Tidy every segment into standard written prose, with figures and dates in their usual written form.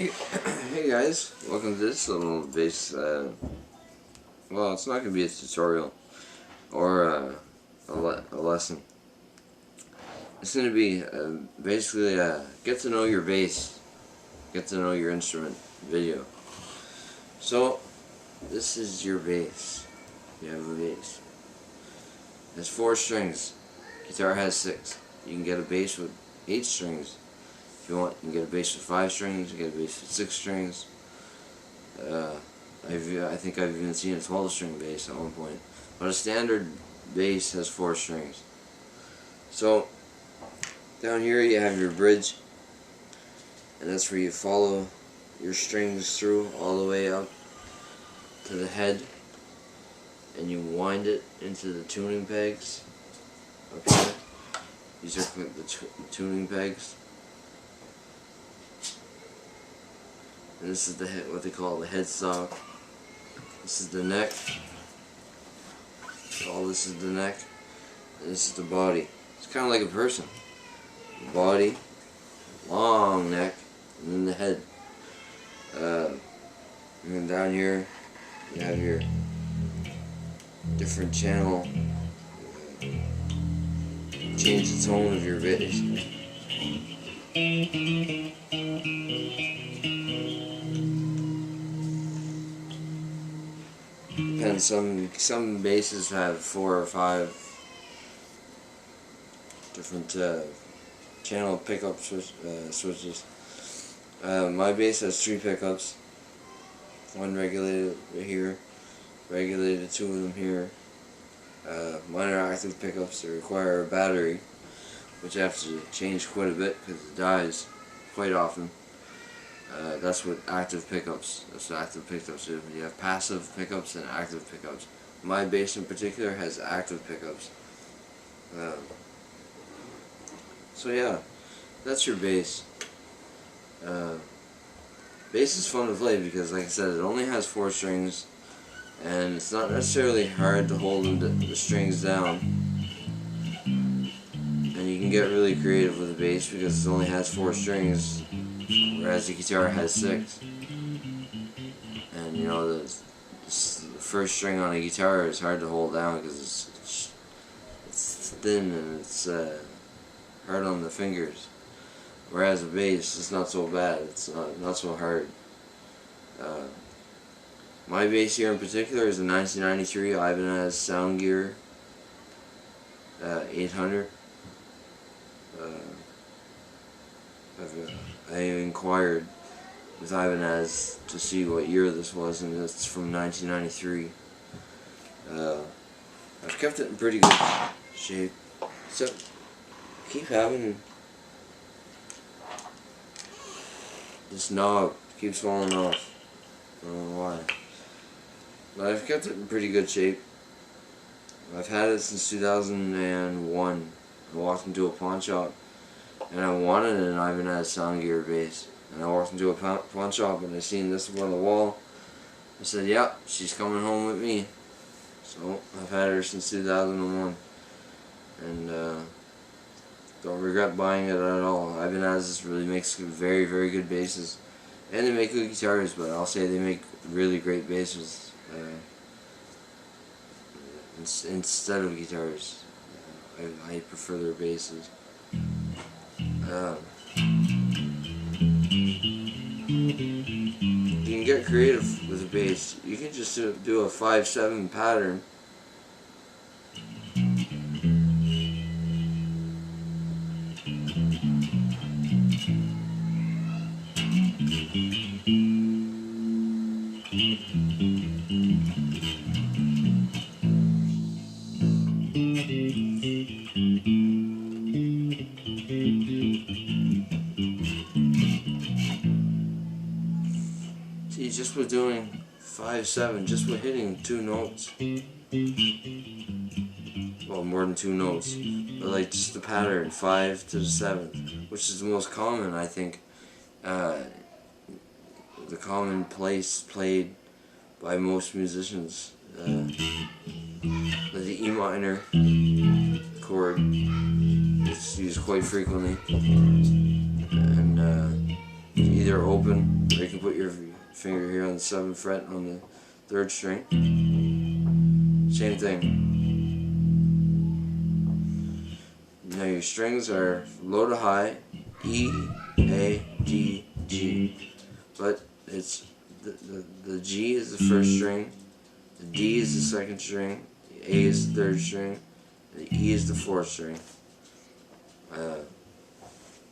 Hey guys, welcome to this little bass, well, it's not going to be a tutorial or a lesson. It's going to be basically get to know your bass, get to know your instrument video. So, this is your bass. You have a bass. It has 4 strings. Guitar has 6. You can get a bass with 8 strings. If you want, you can get a bass with 5 strings, you can get a bass with 6 strings. I think I've even seen a 12-string bass at one point. But a standard bass has 4 strings. So, down here you have your bridge, and that's where you follow your strings through all the way up to the head, and you wind it into the tuning pegs up here. These are the tuning pegs. And this is the head, what they call the headstock. This is the neck. All this is the neck. And this is the body. It's kind of like a person. The body, long neck, and then the head. And then down here, you have your different channel. Change the tone of your bass. Depends. Some basses have 4 or 5 different channel pickup switches. My bass has 3 pickups. One regulated right here, regulated 2 of them here. Mine are active pickups that require a battery, which I have to change quite a bit because it dies quite often. That's what active pickups. That's what active pickups do. You have passive pickups and active pickups. My bass in particular has active pickups. So yeah, that's your bass. Bass is fun to play because, like I said, it only has 4 strings, and it's not necessarily hard to hold the strings down. And you can get really creative with the bass because it only has 4 strings, whereas the guitar has 6. And you know, the first string on a guitar is hard to hold down because it's thin and it's hard on the fingers. Whereas a bass, it's not so bad. It's not so hard. My bass here in particular is a 1993 Ibanez Soundgear 800. I inquired with Ibanez to see what year this was, and it's from 1993. I've kept it in pretty good shape, except I keep having this knob keeps falling off. I don't know why, but I've kept it in pretty good shape. I've had it since 2001. I walked into a pawn shop and I wanted an Ibanez Soundgear bass, and I walked into a pawn shop and I seen this one on the wall. I said, "Yep, she's coming home with me." So I've had her since 2001, and don't regret buying it at all. Ibanez really makes very, very good basses, and they make good guitars, but I'll say they make really great basses instead of guitars. I prefer their basses. You can get creative with a bass. You can just do a 5/7 pattern. See, just with doing 5/7, just with hitting 2 notes, well, more than 2 notes, but like just the pattern, 5 to the 7th, which is the most common, I think, the common place played by most musicians. The E minor chord is used quite frequently, and either open, or you can put your finger here on the 7th fret on the 3rd string. Same thing. Now your strings are low to high, E, A, D, G. But it's the G is the 1st string, the D is the 2nd string, the A is the 3rd string, and the E is the 4th string.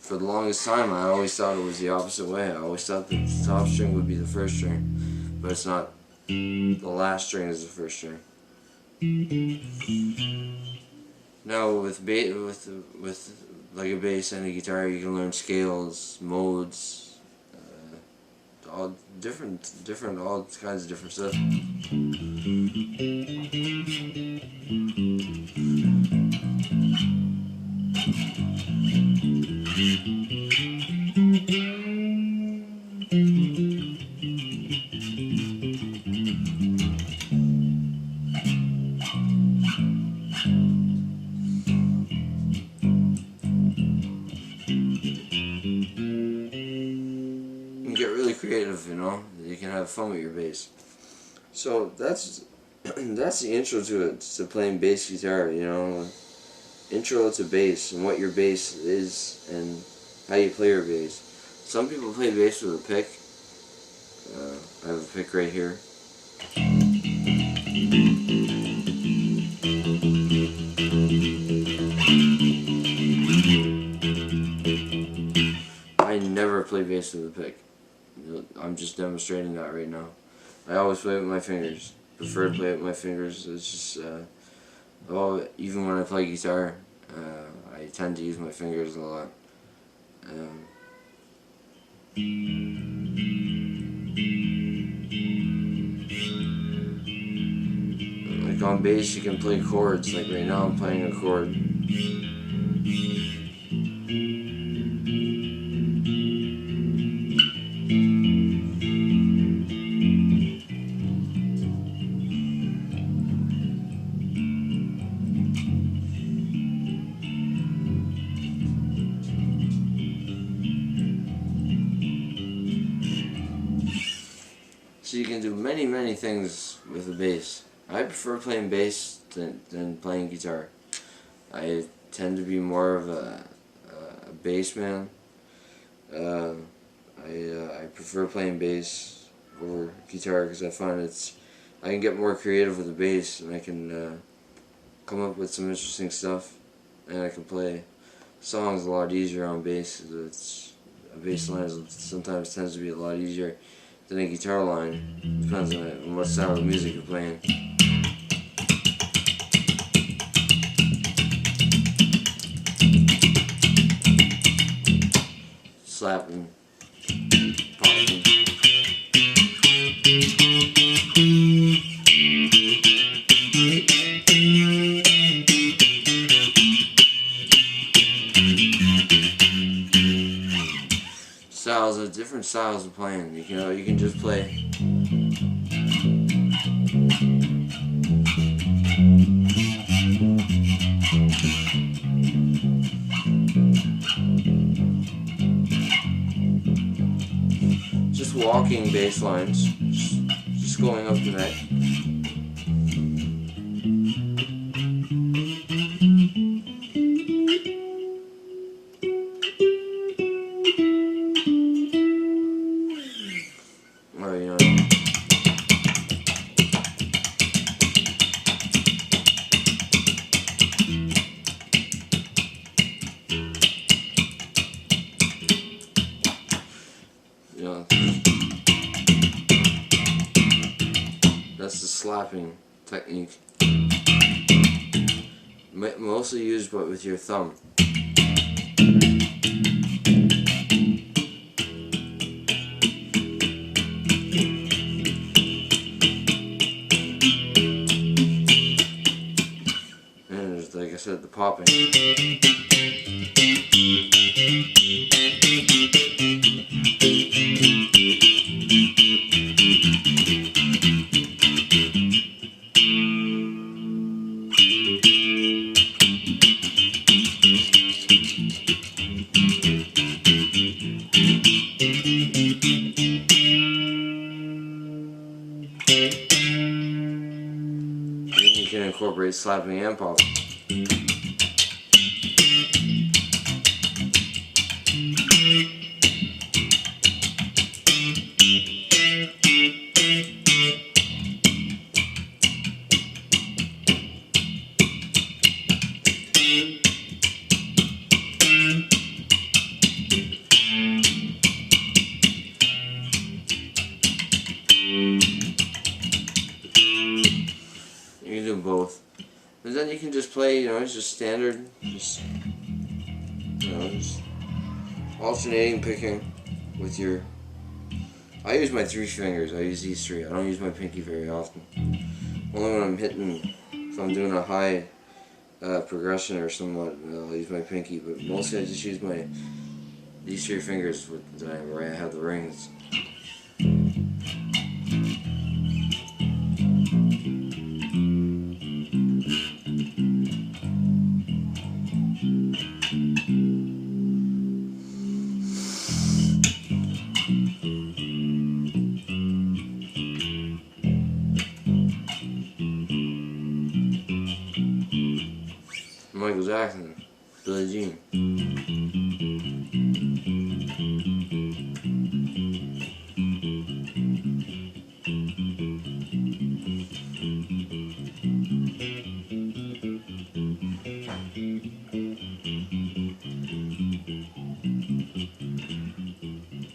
For the longest time, I always thought it was the opposite way. I always thought that the top string would be the 1st string, but it's not. The last string is the 1st string. Now with like a bass and a guitar, you can learn scales, modes, all different, all kinds of different stuff. Get really creative, you know. You can have fun with your bass. So that's the intro to it, to playing bass guitar, you know. Intro to bass and what your bass is and how you play your bass. Some people play bass with a pick. I have a pick right here. I never play bass with a pick. I'm just demonstrating that right now. I always play with my fingers. Prefer to play with my fingers. It's just, even when I play guitar, I tend to use my fingers a lot. Like on bass, you can play chords. Like right now, I'm playing a chord. So you can do many things with the bass. I prefer playing bass than playing guitar. I tend to be more of a bass man. I prefer playing bass over guitar because I find I can get more creative with the bass, and I can come up with some interesting stuff, and I can play songs a lot easier on bass. A bass line sometimes tends to be a lot easier than a guitar line. Depends on what style of music you're playing. Slapping, popping. Different styles of playing. You can just play. Just walking bass lines, just going up the neck. Or, you know, that's the slapping technique. Mostly used but with your thumb. And there's, like I said, the popping. Then you can incorporate slapping and popping. You can do both. But then you can just play, it's just standard, just alternating picking with your... I use my 3 fingers, I use these 3. I don't use my pinky very often. Only when I'm hitting, if I'm doing a high progression or somewhat, I'll use my pinky, but mostly I just use these 3 fingers where I have the rings. Michael Jackson, Billie Jean.